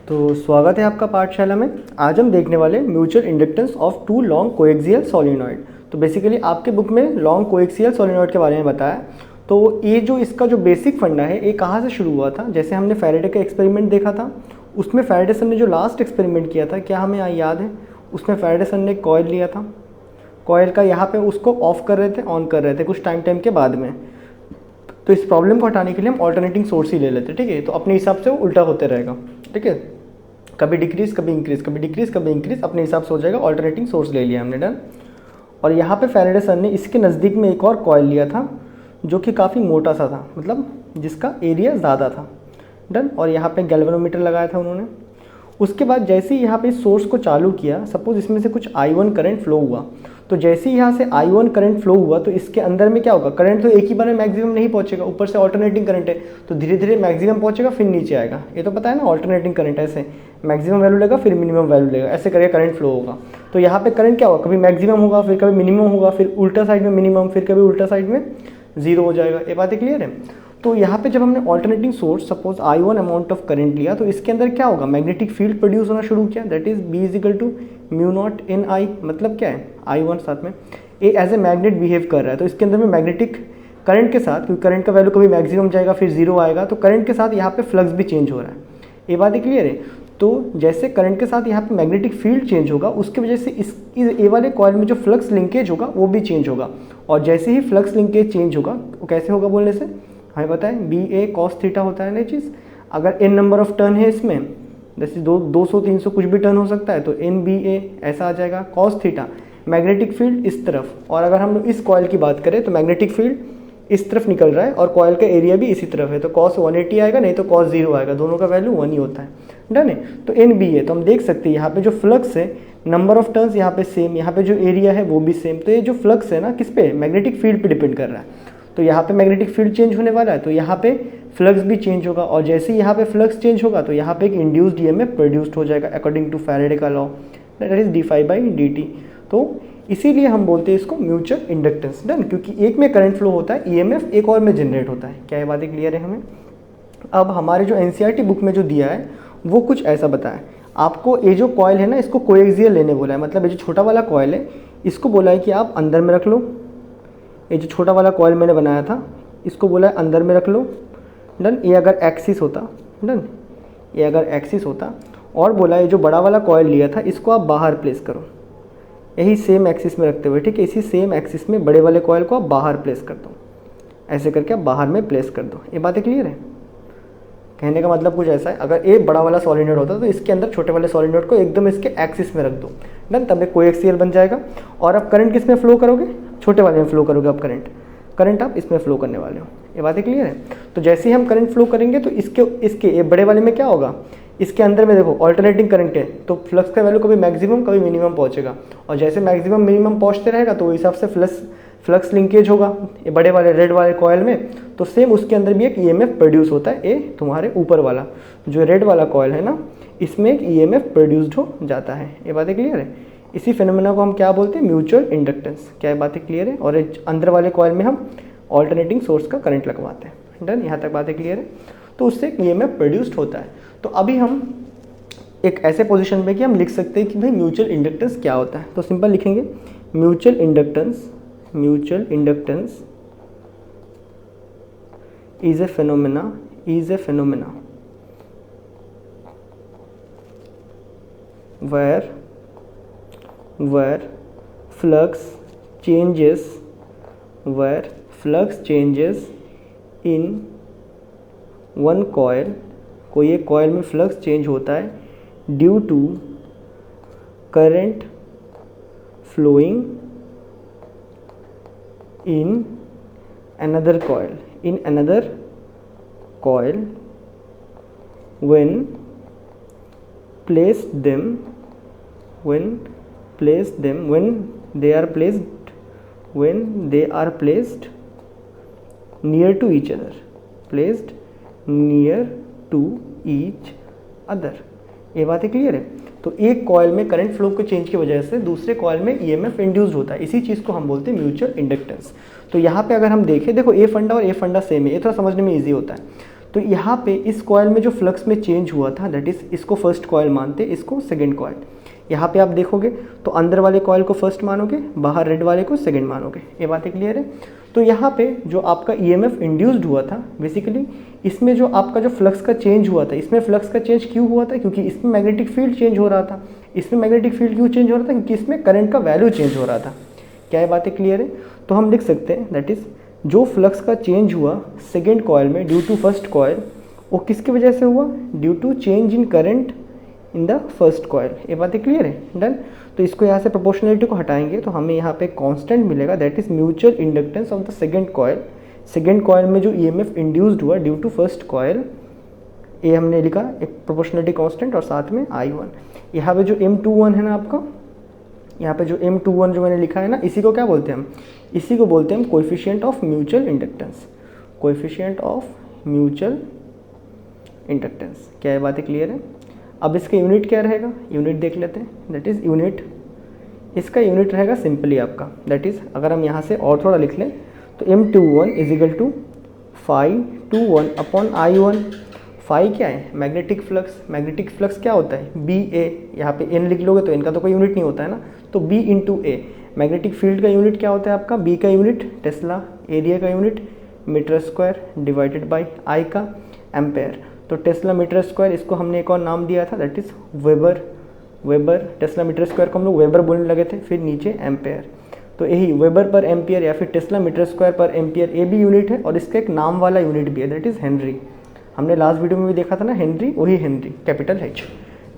तो स्वागत है आपका पाठशाला में। आज हम देखने वाले mutual inductance of two long coaxial solenoid. तो बेसिकली आपके बुक में लॉन्ग कोएक्सियल सोलेनॉइड के बारे में बताया। तो ये जो इसका जो बेसिक फंडा है ये कहाँ से शुरू हुआ था। जैसे हमने फैराडे का एक्सपेरिमेंट देखा था, उसमें फैराडे सर ने जो लास्ट एक्सपेरिमेंट किया था, क्या हमें याद है? उसमें फैराडे सर ने एक कॉइल लिया था, कॉइल का यहाँ पे उसको ऑफ कर रहे थे, ऑन कर रहे थे कुछ टाइम के बाद में। तो इस प्रॉब्लम को हटाने के लिए हम ऑल्टरनेटिंग सोर्स ही ले लेते, ठीक है। तो अपने हिसाब से वो उल्टा होते रहेगा, ठीक है। कभी डिक्रीज कभी इंक्रीज, कभी डिक्रीज कभी इंक्रीज, अपने हिसाब से हो जाएगा। ऑल्टरनेटिंग सोर्स ले लिया हमने, डन। और यहाँ पे फैराडे सर ने इसके नज़दीक में एक और कॉइल लिया था जो कि काफ़ी मोटा सा था, मतलब जिसका एरिया ज़्यादा था, डन। और यहाँ पे गैल्वेनोमीटर लगाया था उन्होंने। उसके बाद जैसे ही यहाँ पे सोर्स को चालू किया, सपोज इसमें से कुछ I1 करंट फ्लो हुआ, तो जैसे ही यहाँ से I1 करंट फ्लो हुआ तो इसके अंदर में क्या होगा, करंट तो एक ही बार में मैक्सिमम नहीं पहुँचेगा, ऊपर से ऑल्टरनेटिंग करंट है तो धीरे धीरे मैक्सिमम पहुँचेगा फिर नीचे आएगा। ये तो पता है ना, ऑल्टरनेटिंग करंट ऐसे मैक्सिमम वैल्यू लेगा फिर मिनिमम वैल्यू लेगा, ऐसे करके करंट फ्लो होगा। तो यहाँ पे करंट क्या होगा, कभी मैक्सिमम होगा फिर कभी मिनिमम होगा, फिर उल्टा साइड में मिनिमम, फिर कभी उल्टा साइड में जीरो हो जाएगा। ये बातें क्लियर है। तो यहाँ पे जब हमने alternating source suppose I1 amount of current लिया तो इसके अंदर क्या होगा, मैग्नेटिक फील्ड प्रोड्यूस होना शुरू किया, that is B is equal to mu naught n I। मतलब क्या है, I1 साथ में ये एज ए मैग्नेट बिहेव कर रहा है, तो इसके अंदर में मैग्नेटिक करंट के साथ, क्योंकि करंट का वैल्यू कभी मैक्सिमम जाएगा फिर जीरो आएगा, तो करंट के साथ यहाँ पे फ्लक्स भी चेंज हो रहा है। ये बात क्लियर है। तो जैसे करंट के साथ यहाँ पे मैग्नेटिक फील्ड चेंज होगा, उसकी वजह से इस ए वाले कॉइल में जो फ्लक्स लिंकेज होगा वो भी चेंज होगा। और जैसे ही फ्लक्स लिंकेज चेंज होगा वो कैसे होगा बोलने से हमें पता है, BA cos थीटा होता है ना चीज़। अगर n नंबर ऑफ टर्न है इसमें, जैसे 200-300 कुछ भी टर्न हो सकता है, तो NBA ऐसा आ जाएगा cos थीटा। मैग्नेटिक फील्ड इस तरफ, और अगर हम लोग इस कॉइल की बात करें तो मैग्नेटिक फील्ड इस तरफ निकल रहा है और कॉइल का एरिया भी इसी तरफ है, तो cos 180 आएगा, नहीं तो cos 0 आएगा, दोनों का वैल्यू 1 ही होता है, डन है। तो NBA तो हम देख सकते हैं यहाँ पे जो फ्लक्स है, नंबर ऑफ टर्न्स यहाँ पे सेम, यहाँ पे जो एरिया है वो भी सेम। तो ये जो फ्लक्स है ना किस पे, मैग्नेटिक फील्ड पे डिपेंड कर रहा है। तो यहाँ पे मैग्नेटिक फील्ड चेंज होने वाला है तो यहाँ पे फ्लक्स भी चेंज होगा, और जैसे ही यहाँ पे फ्लक्स चेंज होगा तो यहाँ पे एक इंड्यूस्ड EMF प्रोड्यूस्ड हो जाएगा अकॉर्डिंग टू फैराडे का लॉ, दैट इज d∅dt। तो इसीलिए हम बोलते हैं इसको म्यूचुअल इंडक्टेंस, डन। क्योंकि एक में करंट फ्लो होता है, EMF एक और में जनरेट होता है। क्या ये बातें क्लियर है हमें? अब हमारे जो NCERT बुक में जो दिया है वो कुछ ऐसा बताया आपको। ये जो कॉइल है ना इसको कोएक्सियल लेने बोला है, मतलब ये जो छोटा वाला कॉइल है इसको बोला है कि आप अंदर में रख लो। ये जो छोटा वाला कॉइल मैंने बनाया था इसको बोला है अंदर में रख लो, डन। ये अगर एक्सिस होता, डन, ये अगर एक्सिस होता, और बोला है जो बड़ा वाला कॉइल लिया था इसको आप बाहर प्लेस करो, यही सेम एक्सिस में रखते हुए, ठीक है। इसी सेम एक्सिस में बड़े वाले कॉइल को आप बाहर प्लेस कर दो, ऐसे करके आप बाहर में प्लेस कर दो। ये बातें क्लियर है? कहने का मतलब कुछ ऐसा है, अगर एक बड़ा वाला सॉलिनॉइड होता तो इसके अंदर छोटे वाले सॉलिनॉइड को एकदम इसके एक्सिस में रख दो, डन, तब एक कोएक्सियल बन जाएगा। और अब करंट किस में फ्लो करोगे, छोटे वाले में फ्लो करोगे। अब करंट आप इसमें फ्लो करने वाले हो। ये बातें क्लियर है? तो जैसे ही हम करंट फ्लो करेंगे तो इसके ये बड़े वाले में क्या होगा, इसके अंदर में देखो ऑल्टरनेटिंग करंट है तो फ्लक्स का वैल्यू कभी मैक्सिमम कभी मिनिमम पहुंचेगा, और जैसे मैक्सिमम मिनिमम पहुंचते रहेगा तो उस हिसाब से फ्लक्स लिंकेज होगा ये बड़े वाले रेड वाले कॉइल में। तो सेम उसके अंदर भी एक EMF प्रोड्यूस होता है, ये तुम्हारे ऊपर वाला जो रेड वाला कॉइल है ना इसमें एक EMF प्रोड्यूस्ड हो जाता है। ये बातें क्लियर है? इसी फिनोमेना को हम क्या बोलते हैं, म्यूचुअल इंडक्टेंस। क्या ये बातें क्लियर है? और अंदर वाले कॉइल में हम ऑल्टरनेटिंग सोर्स का करंट लगवाते हैं, डन। यहाँ तक बातें क्लियर है? तो उससे एक EMF प्रोड्यूस्ड होता है। तो अभी हम एक ऐसे पोजीशन में कि हम लिख सकते हैं कि भाई म्यूचुअल इंडक्टेंस क्या होता है। तो सिंपल लिखेंगे, mutual inductance is a phenomena where flux changes in one coil, कोई एक कॉइल में फ्लक्स चेंज होता है due to current flowing in another coil when they are placed near to each other। ये बातें क्लियर है? तो एक कॉइल में करंट फ्लो के चेंज की वजह से दूसरे कॉइल में EMF इंड्यूस्ड होता है, इसी चीज़ को हम बोलते हैं म्यूचुअल इंडक्टेंस। तो यहाँ पे अगर हम देखें, देखो ए फंडा और ए फंडा सेम है, ये थोड़ा समझने में इजी होता है। तो यहाँ पे इस कॉइल में जो फ्लक्स में चेंज हुआ था दैट इज़ इसको फर्स्ट कॉइल मानते, इसको सेकेंड कॉइल। यहाँ पे आप देखोगे तो अंदर वाले कॉइल को फर्स्ट मानोगे, बाहर रेड वाले को सेकेंड मानोगे। ये बातें क्लियर है। तो यहाँ पे जो आपका ईएमएफ इंड्यूस्ड हुआ था बेसिकली इसमें जो आपका जो फ्लक्स का चेंज हुआ था, इसमें फ्लक्स का चेंज क्यों हुआ था? क्योंकि इसमें मैग्नेटिक फील्ड चेंज हो रहा था। इसमें मैग्नेटिक फील्ड क्यों चेंज हो रहा था? क्योंकि इसमें करंट का वैल्यू चेंज हो रहा था। क्या ये बातें क्लियर है? तो हम लिख सकते हैं दैट इज़ जो फ्लक्स का चेंज हुआ सेकेंड कॉइल में ड्यू टू फर्स्ट कॉइल, वो किसकी वजह से हुआ? Due to change in current in the first coil. ये बातें क्लियर है? डन। तो इसको यहाँ से प्रोपोर्शनलिटी को हटाएंगे तो हमें यहाँ पे कांस्टेंट मिलेगा that is mutual inductance of the second coil. Second coil में जो ईएमएफ इंड्यूस्ड हुआ ड्यू टू फर्स्ट कॉइल, ये हमने लिखा एक प्रोपोर्शनलिटी कांस्टेंट और साथ में I1। यहाँ पे जो M21 है ना आपका, यहाँ पे जो M21 जो मैंने लिखा है ना, इसी को क्या बोलते हैं हम? इसी को बोलते हैं हम coefficient of mutual inductance. Coefficient of mutual inductance. क्या ये बातें क्लियर है? अब इसका यूनिट क्या रहेगा? यूनिट देख लेते हैं दैट इज़ यूनिट, इसका यूनिट रहेगा सिंपली आपका दैट इज़ अगर हम यहाँ से और थोड़ा लिख लें तो M21 is equal to phi21 upon I1। Phi क्या है? Magnetic flux. मैग्नेटिक फ्लक्स क्या होता है? B A. यहाँ पे एन लिख लोगे तो इनका तो कोई यूनिट नहीं होता है ना, तो B into A. Magnetic field का यूनिट क्या होता है आपका? बी का यूनिट टेस्ला, एरिया का unit metre square divided by I का एम्पेयर। तो टेस्ला मीटर स्क्वायर, इसको हमने एक और नाम दिया था that is weber. Weber tesla metre square को हम लोग वेबर बोलने लगे थे, फिर नीचे एम्पेयर। तो यही वेबर पर एम्पियर या फिर टेस्ला मीटर स्क्वायर पर एम्पियर ए भी यूनिट है और इसका एक नाम वाला यूनिट भी है दैट इज़ हेनरी। हमने लास्ट वीडियो में भी देखा था ना हेनरी, वही हेनरी कैपिटल H।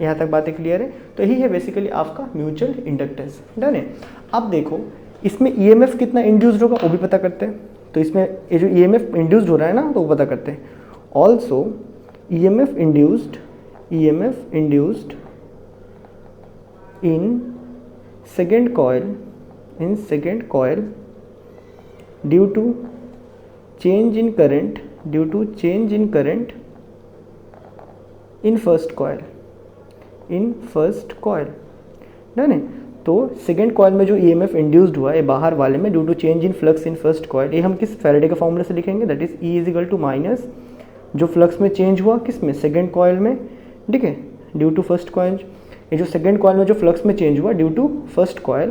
यहाँ तक बातें क्लियर है? तो यही है बेसिकली आपका म्यूचुअल इंडक्टेंस। डन है। अब देखो इसमें ईएमएफ कितना इंड्यूस्ड होगा वो भी पता करते हैं। तो इसमें ये जो ईएमएफ इंड्यूस्ड हो रहा है ना तो वो पता करते हैं। Also EMF induced in second coil due to change in current in first coil. Done है। तो सेकेंड कॉइल में जो ईएमएफ इंड्यूस्ड हुआ है बाहर वाले में due to change in flux in first coil, ये हम किस फैराडे के फॉर्मूले से लिखेंगे that is E is equal to minus जो फ्लक्स में चेंज हुआ किस में? सेकेंड कॉइल में। ठीक है, ड्यू टू फर्स्ट कॉइल। ये जो सेकेंड कॉइल में जो फ्लक्स में चेंज हुआ ड्यू टू फर्स्ट कॉइल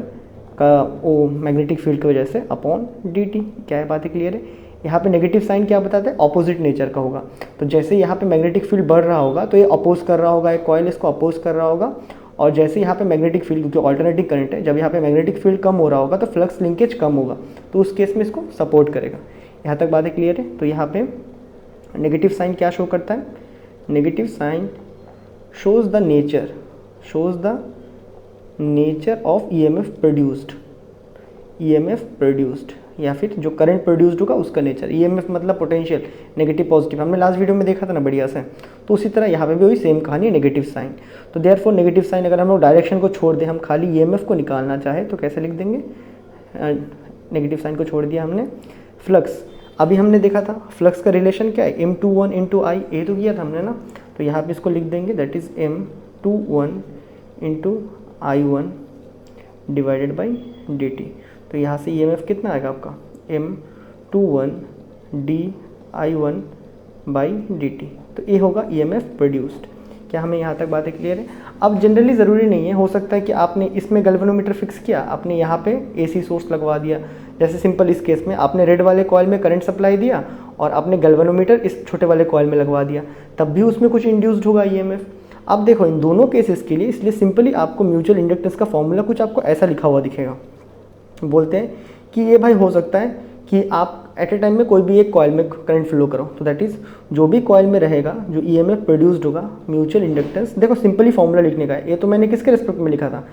का वो मैग्नेटिक फील्ड की वजह से अपॉन dt। क्या है? बातें क्लियर है? यहाँ पे नेगेटिव साइन क्या बताता है? ऑपोजिट नेचर का होगा। तो जैसे यहाँ पे मैग्नेटिक फील्ड बढ़ रहा होगा तो ये अपोज कर रहा होगा, एक कॉइल इसको अपोज कर रहा होगा। और जैसे यहाँ पे मैग्नेटिक फील्ड, क्योंकि ऑल्टरनेटिंग करंट है, जब यहाँ पे मैग्नेटिक फील्ड कम हो रहा होगा तो फ्लक्स लिंकेज कम होगा, तो उस केस में इसको सपोर्ट करेगा। यहाँ तक बातें क्लियर है? तो यहाँ पे नेगेटिव साइन क्या शो करता है? Negative sign shows the nature of EMF produced या फिर जो करंट प्रोड्यूस्ड होगा उसका नेचर। ईएमएफ मतलब पोटेंशियल, नेगेटिव पॉजिटिव, हमने लास्ट वीडियो में देखा था ना बढ़िया से। तो उसी तरह यहाँ पे भी वही सेम कहानी है, नेगेटिव साइन। तो देयरफॉर नेगेटिव साइन अगर हम लोग डायरेक्शन को छोड़ दें, हम खाली ईएमएफ को निकालना चाहे तो कैसे लिख देंगे? नेगेटिव साइन को छोड़ दिया हमने। फ्लक्स अभी हमने देखा था, फ्लक्स का रिलेशन क्या है? M21 इंटू आई, ए तो किया था हमने ना, तो यहाँ पे इसको लिख देंगे that is M21 into I1 divided by dt। तो यहाँ से ईएमएफ कितना आएगा आपका? M21 dI1 by dt। तो ये होगा ईएमएफ प्रोड्यूस्ड। क्या हमें यहाँ तक बातें क्लियर है? अब जनरली ज़रूरी नहीं है, हो सकता है कि आपने इसमें गैल्वेनोमीटर फिक्स किया, आपने यहाँ पे एसी सोर्स लगवा दिया। जैसे सिंपल इस केस में आपने रेड वाले कॉइल में करंट सप्लाई दिया और आपने गैल्वेनोमीटर इस छोटे वाले कॉइल में लगवा दिया, तब भी उसमें कुछ इंड्यूस्ड होगा ईएमएफ। अब देखो इन दोनों केसेस के लिए, इसलिए सिंपली आपको म्यूचुअल इंडक्टेंस का फॉर्मूला कुछ आपको ऐसा लिखा हुआ दिखेगा। बोलते हैं कि ये भाई हो सकता है कि आप एट ए टाइम में कोई भी एक कॉइल में करंट फ्लो करो, तो दैट इज़ जो भी कॉइल में रहेगा जो ईएमएफ प्रोड्यूस्ड होगा म्यूचुअल इंडक्टेंस। देखो सिंपली फॉर्मूला लिखने का है, ये तो मैंने किसके रिस्पेक्ट में लिखा था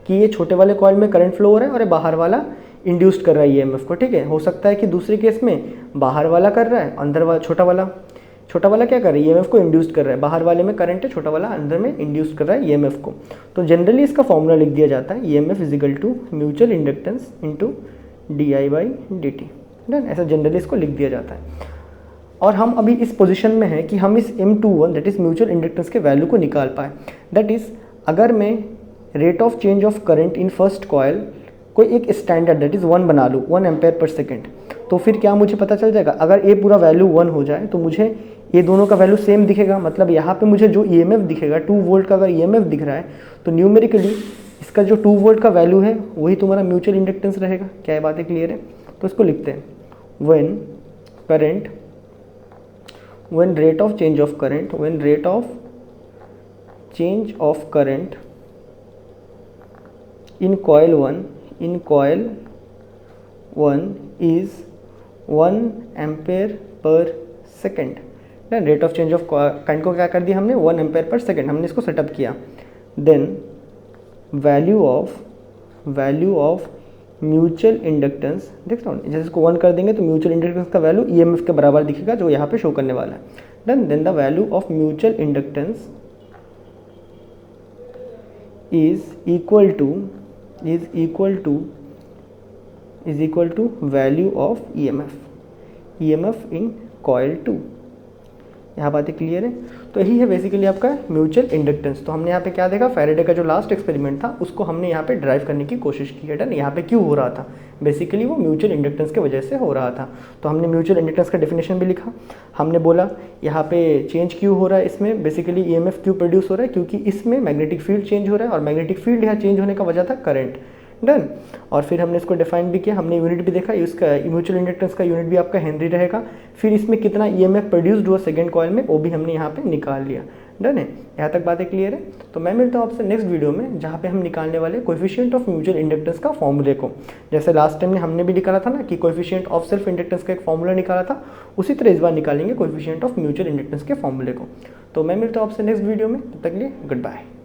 कि ये छोटे वाले कॉइल में करंट फ्लो हो रहा है और ये बाहर वाला इंड्यूस्ड कर रहा है ईएमएफ को। ठीक है, हो सकता है कि दूसरे केस में बाहर वाला कर रहा है, अंदर वाला छोटा वाला क्या कर रहा है? ईएमएफ को इंड्यूस्ड कर रहा है। बाहर वाले में करंट है, छोटा वाला अंदर में इंड्यूस्ड कर रहा है ईएमएफ को। तो जनरली इसका फॉर्मूला लिख दिया जाता है EMF is equal to mutual inductance into DI by dt। Done, ऐसा जनरली इसको लिख दिया जाता है। और हम अभी इस पोजीशन में हैं कि हम इस M21 that is mutual inductance के वैल्यू को निकाल पाए। दैट इज़ अगर मैं rate of change of current in first coil कोई एक स्टैंडर्ड दैट इज़ 1 बना लूँ, 1 एम्पेयर पर सेकेंड, तो फिर क्या मुझे पता चल जाएगा, अगर ए पूरा वैल्यू 1 हो जाए तो मुझे ये दोनों का वैल्यू सेम दिखेगा। मतलब यहाँ पे मुझे जो ईएमएफ दिखेगा 2 वोल्ट का अगर ईएमएफ दिख रहा है तो न्यूमेरिकली इसका जो 2 वोल्ट का वैल्यू है वही तुम्हारा म्यूचुअल इंडक्टेंस रहेगा। क्या ये बातें क्लियर है? तो इसको लिखते हैं when rate of change of current in coil 1 is 1 ampere per second। Rate of change of current को क्या कर दिया हमने, 1 एम्पेयर पर सेकेंड, हमने इसको सेटअप किया। Then value of mutual inductance, देख रहा हूँ जैसे इसको 1 कर देंगे तो म्यूचुअल इंडक्टेंस का वैल्यू ईएमएफ के बराबर दिखेगा जो यहाँ पे शो करने वाला है। Then the value of mutual inductance is equal to value of EMF in coil 2। यहाँ बातें क्लियर है? तो यही है बेसिकली आपका म्यूचुअल इंडक्टेंस। तो हमने यहाँ पे क्या देखा, फैराडे का जो लास्ट एक्सपेरिमेंट था उसको हमने यहाँ पे ड्राइव करने की कोशिश की है। डन। यहाँ पे क्यों हो रहा था, बेसिकली वो म्यूचुअल इंडक्टेंस की वजह से हो रहा था। तो हमने म्यूचुअल इंडक्टेंस का डेफिनेशन भी लिखा। हमने बोला यहाँ पे चेंज क्यों हो रहा है, इसमें बेसिकली ईएमएफ क्यों प्रोड्यूस हो रहा है, क्योंकि इसमें मैग्नेटिक फील्ड चेंज हो रहा है और मैग्नेटिक फील्ड यहाँ चेंज होने का वजह था करंट। डन। और फिर हमने इसको डिफाइन भी किया, हमने यूनिट भी देखा, इसका म्यूचुअल इंडक्टेंस का यूनिट भी आपका हेनरी रहेगा। फिर इसमें कितना ईएमएफ प्रोड्यूस्ड हुआ सेकंड कॉइल में वो भी हमने यहाँ पे निकाल लिया। डन है? यहाँ तक बातें क्लियर है? तो मैं मिलता हूँ आपसे नेक्स्ट वीडियो में जहाँ पे हम निकालने वाले कोएफिशिएंट ऑफ म्यूचुअल इंडक्टेंस का फॉर्मूले को। जैसे लास्ट टाइम में हमने भी निकाला था ना कि कोएफिशिएंट ऑफ सेल्फ इंडक्टेंस का एक फॉर्मूला निकाला था, उसी तरह इस बार निकालेंगे कोएफिशिएंट ऑफ म्यूचुअल इंडक्टेंस के फॉर्मूले को। तो मैं मिलता हूँ आपसे नेक्स्ट वीडियो में, तब तक के लिए गुड बाय।